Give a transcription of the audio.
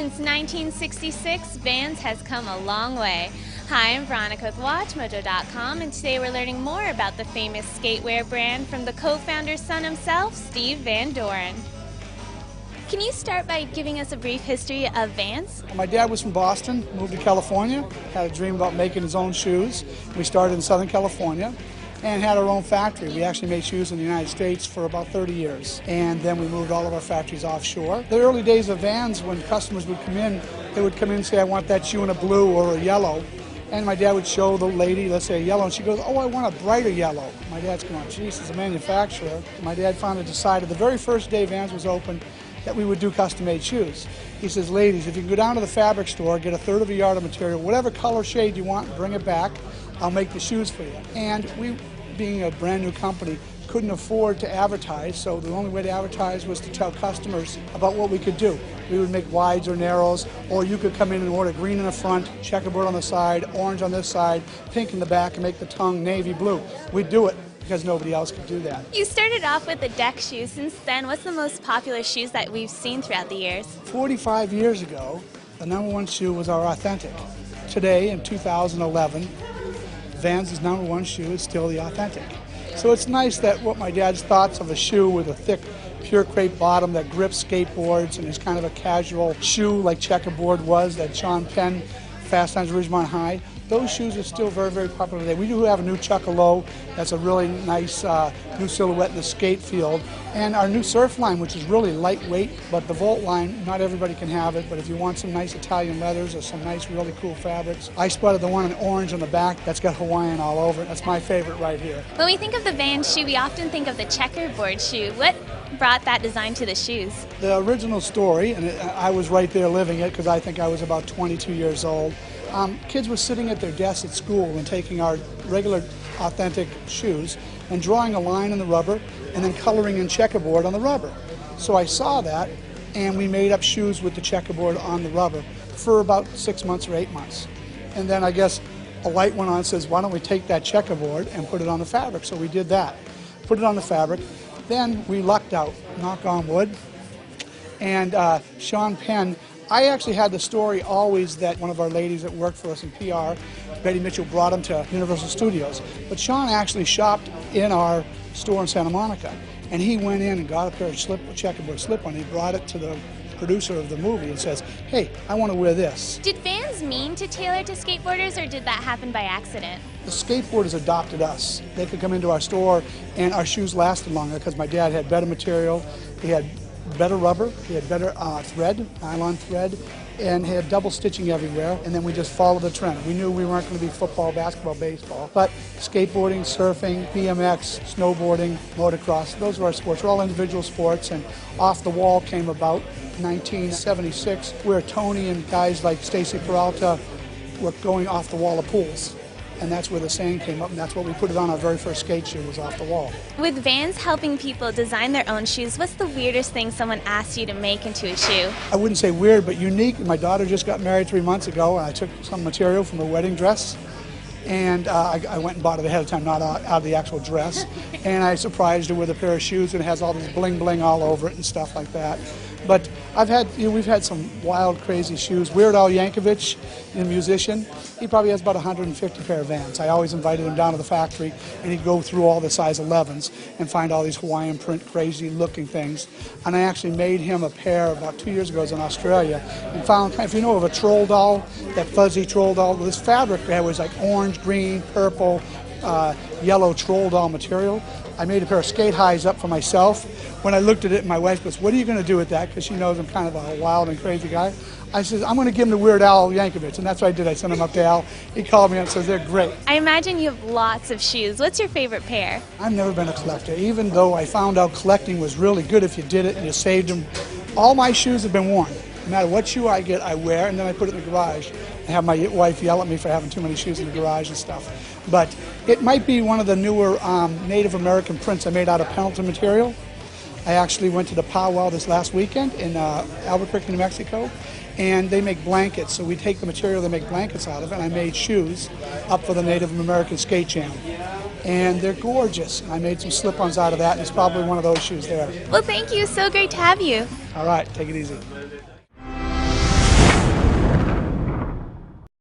Since 1966, Vans has come a long way. Hi, I'm Veronica with WatchMojo.com, and today we're learning more about the famous skatewear brand from the co-founder's son himself, Steve Van Doren. Can you start by giving us a brief history of Vans? My dad was from Boston, moved to California, had a dream about making his own shoes. We started in Southern California and had our own factory. We actually made shoes in the United States for about 30 years. And then we moved all of our factories offshore. The early days of Vans, when customers would come in, they would come in and say, I want that shoe in a blue or a yellow. And my dad would show the lady, let's say a yellow, and she goes, oh, I want a brighter yellow. My dad's going, geez, as a manufacturer. My dad finally decided the very first day Vans was open that we would do custom-made shoes. He says, ladies, if you can go down to the fabric store, get a third of a yard of material, whatever color shade you want, bring it back, I'll make the shoes for you. And we, being a brand new company, couldn't afford to advertise, so the only way to advertise was to tell customers about what we could do. We would make wides or narrows, or you could come in and order green in the front, checkerboard on the side, orange on this side, pink in the back, and make the tongue navy blue. We'd do it because nobody else could do that. You started off with the deck shoes. Since then, what's the most popular shoes that we've seen throughout the years? 45 years ago, the #1 shoe was our Authentic. Today, in 2011, Vans' #1 shoe is still the Authentic. So it's nice that what my dad's thoughts of a shoe with a thick, pure crepe bottom that grips skateboards and is kind of a casual shoe like checkerboard was, that Sean Penn, Fast Times at Ridgemont High, those shoes are still very, very popular today. We do have a new Chuckalow that's a really nice new silhouette in the skate field. And our new Surf line, which is really lightweight, but the Volt line, not everybody can have it, but if you want some nice Italian leathers or some nice, really cool fabrics, I spotted the one in orange on the back that's got Hawaiian all over it. That's my favorite right here. When we think of the Vans shoe, we often think of the checkerboard shoe. What brought that design to the shoes? The original story, and I was right there living it because I think I was about 22 years old. Kids were sitting at their desks at school and taking our regular Authentic shoes and drawing a line in the rubber and then coloring in checkerboard on the rubber. So I saw that, and we made up shoes with the checkerboard on the rubber for about 6 months or 8 months. And then I guess a light went on and says, why don't we take that checkerboard and put it on the fabric? So we did that, put it on the fabric. Then we lucked out, knock on wood, and Sean Penn, I actually had the story always that one of our ladies that worked for us in PR, Betty Mitchell, brought him to Universal Studios. But Sean actually shopped in our store in Santa Monica, and he went in and got a pair of checkerboard slip-on. He brought it to the producer of the movie and says, hey, I want to wear this. Did Vans mean to tailor to skateboarders, or did that happen by accident? The skateboarders adopted us. They could come into our store, and our shoes lasted longer because my dad had better material. He had better rubber, he had better thread, nylon thread, and he had double stitching everywhere, and then we just followed the trend. We knew we weren't going to be football, basketball, baseball, but skateboarding, surfing, BMX, snowboarding, motocross, those were our sports. We're all individual sports, and Off the Wall came about in 1976, where Tony and guys like Stacy Peralta were going off the wall of pools. And that's where the saying came up, and that's what we put it on our very first skate shoe, was Off the Wall. With Vans helping people design their own shoes, what's the weirdest thing someone asked you to make into a shoe? I wouldn't say weird, but unique. My daughter just got married 3 months ago, and I took some material from her wedding dress, and I went and bought it ahead of time, not out of the actual dress, and I surprised her with a pair of shoes, and it has all this bling bling all over it and stuff like that. But we've had some wild, crazy shoes. Weird Al Yankovic, a musician, he probably has about 150 pair of Vans. I always invited him down to the factory, and he'd go through all the size 11s and find all these Hawaiian print, crazy looking things. And I actually made him a pair about 2 years ago. I was in Australia, and found, if you know of a troll doll, that fuzzy troll doll, this fabric that was like orange, green, purple, yellow troll doll material. I made a pair of skate highs up for myself. When I looked at it, my wife goes, what are you going to do with that? Because she knows I'm kind of a wild and crazy guy. I said, I'm going to give him to Weird Al Yankovic, and that's what I did. I sent him up to Al. He called me up and says, they're great. I imagine you have lots of shoes. What's your favorite pair? I've never been a collector, even though I found out collecting was really good if you did it and you saved them. All my shoes have been worn. No matter what shoe I get, I wear, and then I put it in the garage. I have my wife yell at me for having too many shoes in the garage and stuff. But it might be one of the newer Native American prints I made out of Pendleton material. I actually went to the powwow this last weekend in Albuquerque, New Mexico, and they make blankets. So we take the material they make blankets out of it, and I made shoes up for the Native American Skate Jam. And they're gorgeous. I made some slip-ons out of that, and it's probably one of those shoes there. Well, thank you. So great to have you. All right, take it easy.